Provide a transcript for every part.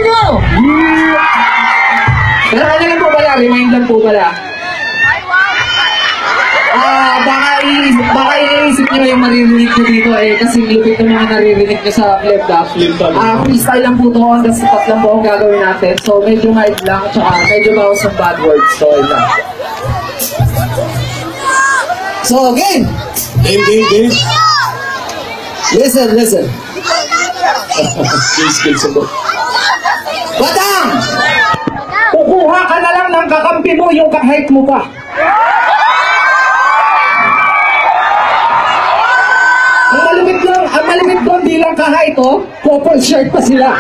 nyo! Pero ano lang po pala, remind lang po pala. Baka iniisip nyo yung maririnig ko dito kasi lupit ng mga naririnig nyo sa flip-top. Freestyle lang po ito, on the spot lang po ang gagawin natin. So medyo mild lang, tsaka medyo bawas ng bad words. So ito. So again! Game. Listen. Badang! Kukuha ka na lang ng kakampi mo yung kahit mo pa. Ang malimit doon, di lang kahit ito, couple shirt pa sila.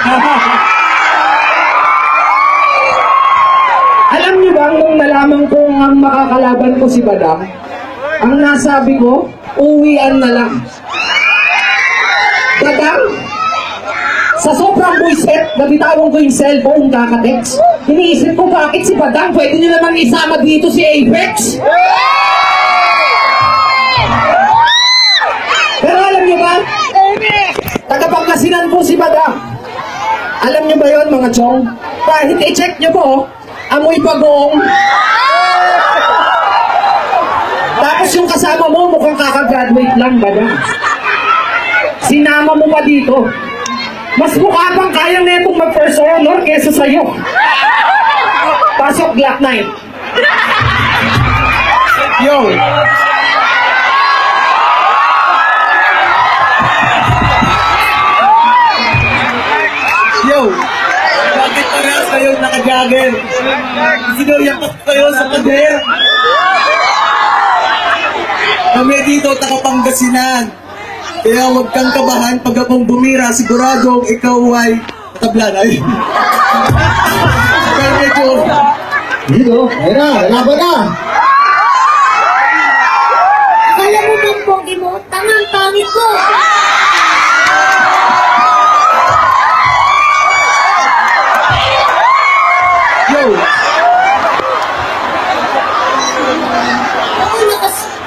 Alam niyo ba, nung nalaman kong ang makakalaban ko si Badang, ang nasabi ko, uwian na lang. Badang, sa sobrang buiset, nabitawan ko yung cellphone kaka-text. Iniisip ko, bakit si Badang, pwede niyo naman isama dito si Apex? Pero alam niyo ba, tagapagkasinan po si Badang. Alam niyo ba yon mga chong? Kahit i-check niyo po, amoy bagong. Tapos yung kasama mo, mukhang kakagraduate lang, Badang. Sinama mo pa dito. Mas mukha pang kaya netong mag-first honor kesa sa'yo. Pasok Glock 9. Yo! Bakit parehas kayong naka-jagger? Sinuryapak kayo sa pader. Kami dito, takapangasinan. Kaya huwag kang kabahan pag akong bumira, siguradong ikaw ay tablanay. Kaya medyo... Dito, ayun na, laban na! Akala mo bang pogi mo? Tangang pangit ko!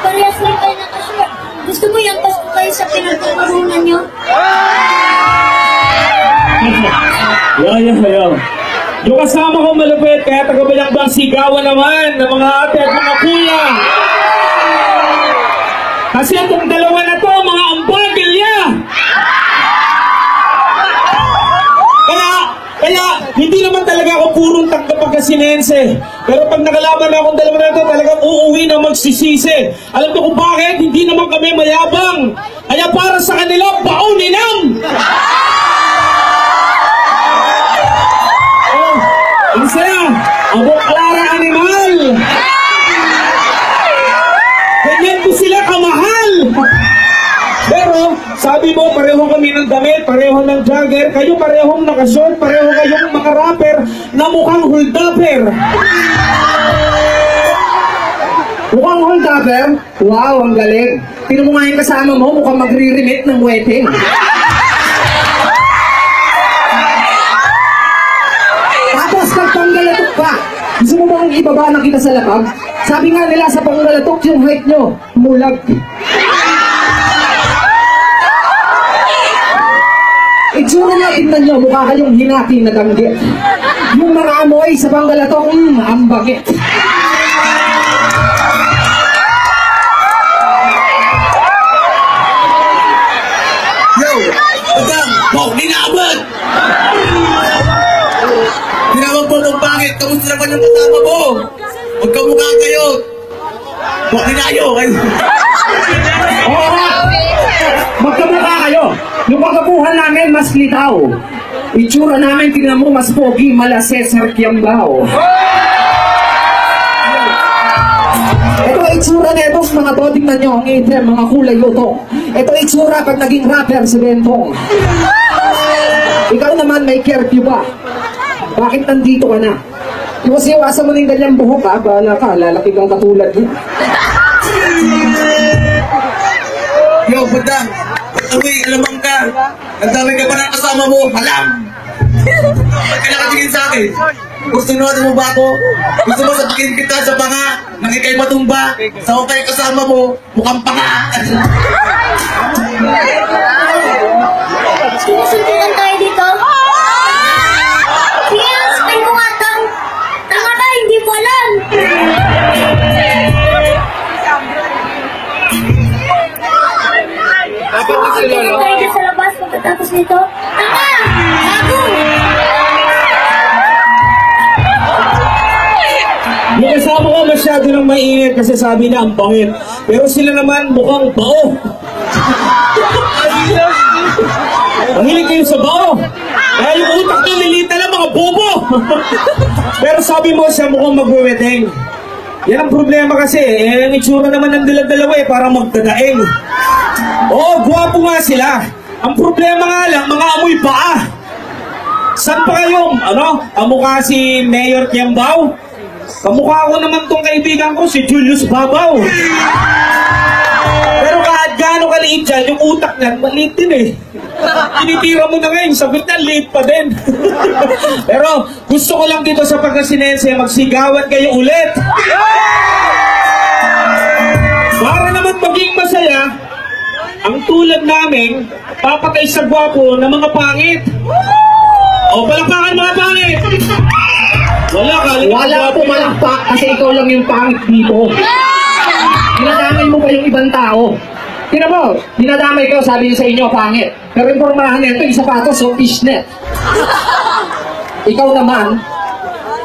Parehas lang kayo nakashirt. Gusto mo yung pasko kayo sa pinagpaparunan nyo? Yaw. Yung kasama ko malupit, kaya taga-Balangbang sigawan naman ng mga ate at mga kuya. Kasi itong dalawa na to, mga ambagilya. Kaya, hindi naman talaga ako purong tagapagkasinense. Pero pag nakalaban na akong dalawa na ito, talagang uuwi na magsisisi. Alam ko kung bakit, hindi naman kami mayabang. Kaya para sa kanila, bauninam! Oh, ang saya! Abok Clara Animal! Ganyan ko sila kamahal! Pero, sabi mo, pareho kami ng damit, pareho ng jogger, kayo parehong nakashort, pareho kayong mga rapper na mukhang hold-upper. Mukhang hold-upper? Wow, ang galing. Tingnan mo nga yung kasama mo, mukhang magre-remit ng wedding. Tapos pagpanggalatok pa, gusto mo bang ibaba na kita sa lapag? Sabi nga nila sa panggalatok, yung height nyo, mulag. Itsura nga, tingnan nyo, mukha kayong hinati na danggit. Yung mga amoy sa panggalatong, ang bagit. Yo! Badang! Bok, ninabot! Tinawag mo nung pangit, kamusta naman yung kasama mo? Magkamukha kayo! Bok, ninayo! Oo nga! Magkamukha kayo! Yung pagkabuhan namin, mas litaw. Itsura namin, tingnan mo, mas pogi, mala Cesar Kiambao. Ito itsura na itong mga to, tingnan nyo, ang item, mga kulay luto. Ito itsura pag naging rapper si Bentong. Ikaw naman, may curfew ba? Bakit nandito ka na? Iwas-iwasan mo na yung ganyang buhok, ha? Bahala ka, lalaki kang katulad niya. Yo, Badang! Uy, alamang ka! Ang dami ka pa na kasama mo, halam! Ba't ka nakatingin sa akin? Gusto mo ba ako? Gusto mo sabihin kita sa panga nang ikay matumba? Sa okay kasama mo, mukhang panga! Sinusuntukan tayo dito? dito? Tanga! Gago! Yung kasama ko masyado ng mainit kasi sabi niya ang pangit. Pero sila naman mukhang bao. Mahilig kayo sa bao. Kaya yung utak nyo lilita lang mga bobo. Pero sabi mo siya mukhang magwewedeng. Yan ang problema kasi. Ang itsura naman ng dalawa parang magdadaing. Oo, gwapo nga sila. Ang problema nga lang, mga amoy paa. Saan pa kayong, kamukha si Mayor Tiambao? Kamukha ko naman tong kaibigan ko, si Julius Babaw. Pero kahit gaano kaliit dyan, yung utak niyan, maliit din eh. Tinitira mo na ngayon, sagot na, liit pa din. Pero gusto ko lang dito sa Pangasinense, magsigawan kayo ulit. Para naman maging masaya, ang tulad namin, papatay sa gwapo ng mga pangit. O, palakpakan mga pangit! Wala pumalakpak kasi ikaw lang yung pangit dito. Dinadamay mo pa yung ibang tao. Tira mo, dinadamay ko, sabi sa inyo, pangit. Pero impormahan nito, yung sapatos, so fishnet. Ikaw naman,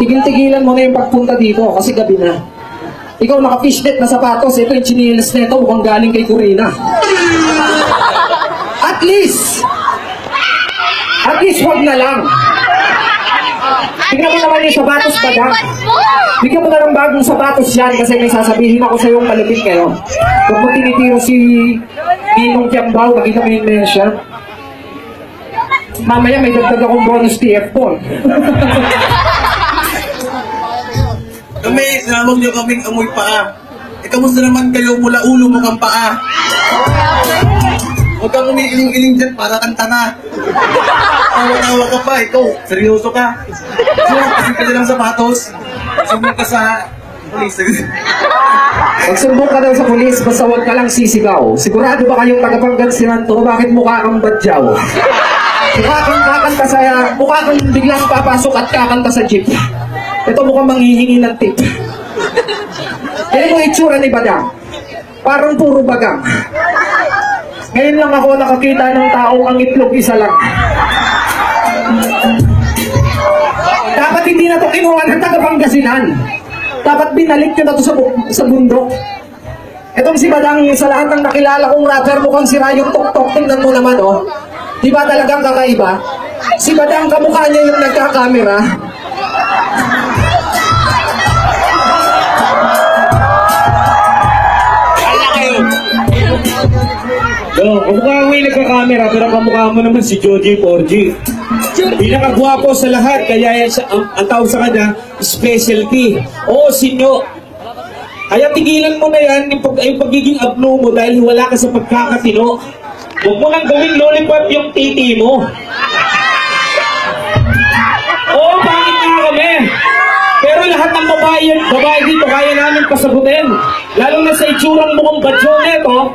tigil-tigilan mo na yung pagpunta dito kasi gabi na. Ikaw naka-fishnet na sapatos, ito yung chinilas nito, mukhang galing kay Corina. At least, wag na lang. Tingnan mo naman yung sapatos pa dyan. Bigyan mo na ng bagong sapatos yan kasi may sasabihin ako sa iyong malapit ngayon. Huwag mo tinitiro si Ninong Tiambao, nakita mo yung mensya. Mamaya may dagdag akong bonus TF po. Kami, sinamang niyo kaming amoy paa. Kamusta naman kayo mula ulo mo kang paa? Huwag kang umiiling-iling dyan para kang tanga. Tawa-tawa ka pa, ikaw, seryoso ka. Kasi ka lang sapatos. Sumbong ka sa polis. Magsumbong ka daw sa pulis, basta huwag ka lang sisigaw. Sigurado ba kayong tagapanggansinan to? Bakit mukha kang badyaw? Mukha kang biglang papasok at kakanta sa jeep. Ito mukhang manghihingi ng tip. Kaya mo itsura ni Badang. Parang puro bagang. Ngayon lang ako nakakita ng taong ang itlog isa lang. Dapat hindi na ito kinuha ng tagapangasinan. Dapat binalik ko na ito sa bundok. Itong si Badang, sa lahat ng nakilala kong rapper, mukhang sira yung tok-tok. Tingnan mo naman, oh. Di ba talagang kakaiba? Si Badang, kamukha niya yung nagkakamera. Kamukha mo yung nagka-camera, pero kamukha mo naman si Joji 4G. Pinakagwapo sa lahat, kaya yan ang tawag sa kanya, specialty. Oo, sinyo. Kaya tigilan mo na yan, yung pagiging abno mo dahil wala ka sa pagkakatino. Huwag mo nang gawing lollipop yung titi mo. Oo, pangit nga kami. Pero lahat ng babae dito, kaya namin pasagutin. Lalo na sa itsurang mukhang badyo neto,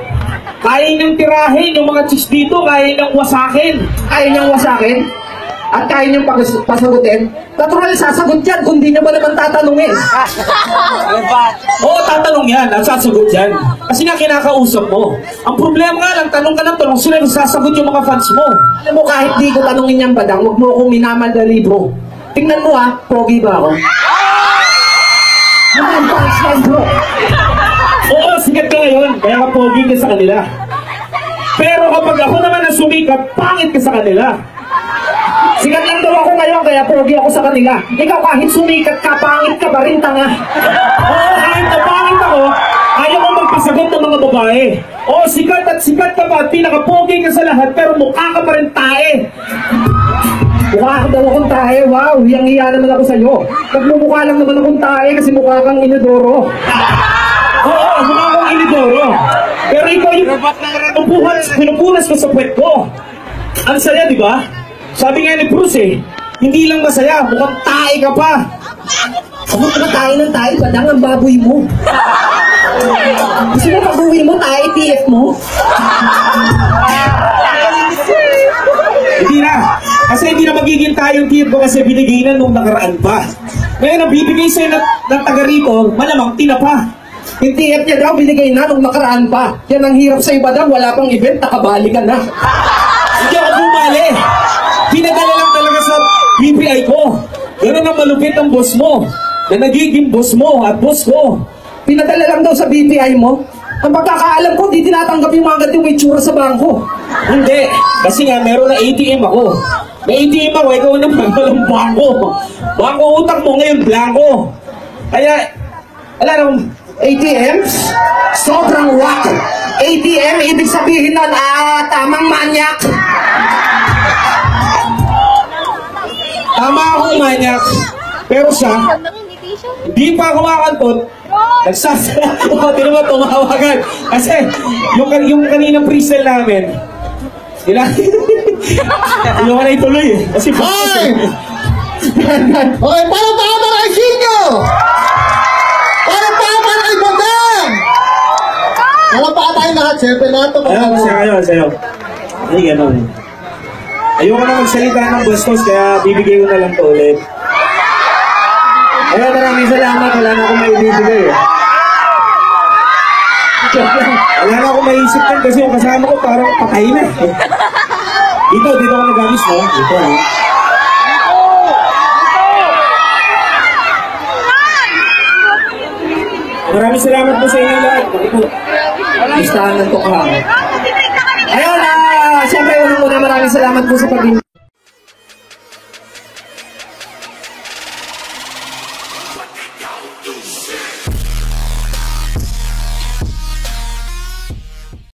kaya niyang tirahin yung mga chicks dito, kaya niyang wasakin. Kaya niyang wasakin? At kaya niyang pasagutin? Natural sasagot yan kung di niya ba naman tatanungin. Oo, tatanong yan at sasagot yan. Kasi nga kinakausap mo. Ang problema nga lang, tanong ka ng tanong, sila sasagot yung mga fans mo. Alam mo, kahit di ko tanungin yan, Badang, huwag mo akong minamadali, bro. Tingnan mo ha, pogi ba ako? Ano ang punchline, bro? Oo, sikat ka ngayon, kaya ka pogi ka sa kanila. Pero kapag ako naman ang sumikat, pangit ka sa kanila. Sikat lang daw ako ngayon, kaya pogi ako sa kanila. Ikaw kahit sumikat ka, pangit ka ba rin, tanga? Oo, kahit na pangit ako, ayaw ko magpasagot ng mga babae. Oo, sikat ka ba, pinaka-pogi ka sa lahat, pero mukha ka pa rin tae. Mukha daw akong tae, wow, hiyang-hiya naman ako sa'yo. Nagmumukha lang naman akong tae kasi mukha kang inodoro. Oo, mukha kang inidoro. Pero ikaw yung pinupunas ko sa puwet ko. Ang saya, di ba? Sabi nga ni Bruce hindi lang masaya, mukhang tae ka pa. Ako na tayo ng tayo, Badang, ang baboy mo. Gusto mo pag-uwi mo, tayo, TF mo? Hindi na. Kasi hindi na magiging tayong TF ko kasi binigay na nung nakaraan pa. Ngayon, ang bibigay sa'yo ng taga rito, malamang tinapa. Yung TF niya daw, binigay na nung nakaraan pa. Yan ang hirap sa'yo, Badang, wala pang event, nakabali ka na. Hindi ako sumali. Pinadala lang talaga sa BPI ko. Ganun ang malupit ang boss mo. Na nagiging boss mo at boss ko. Pinadala lang daw sa BPI mo. Ang pagkakaalam ko, di tinatanggap yung mga ganitong itsura sa bangko. Hindi. Kasi nga, meron na ATM ako. May ATM ako, ikaw naman, walang bangko. Bangko utang mo ngayon, blanco. Kaya, wala nang ATMs? Sobrang whack. ATM, ibig sabihin nun, tamang manyak. tama akong manyak. Pero siya, di pa kumakantot, nagsasala. Tinan mo, tumawagan. Kasi, yung kaninang freestyle namin, sila, yung ka na ituloy eh. Kasi, Hoy! Okay, parang tama kay Sinyo! Parang tama kay Bandang! Nalapa tayo lahat, siyempre lahat ito. ayun, sa'yo. Ay, gano'n. Ayoko na magsalita ng bastos, kaya bibigay ko na lang to ulit. Kaya maraming salamat, wala na akong maibibigay eh. Wala na akong maisip din kasi yung kasama ko parang patay na eh. Dito ako nag-alis no? Dito no? Maraming salamat po sa inyo lahat. Listahan ng tukha. Ayun, siyempre, unang-una maraming salamat po sa pag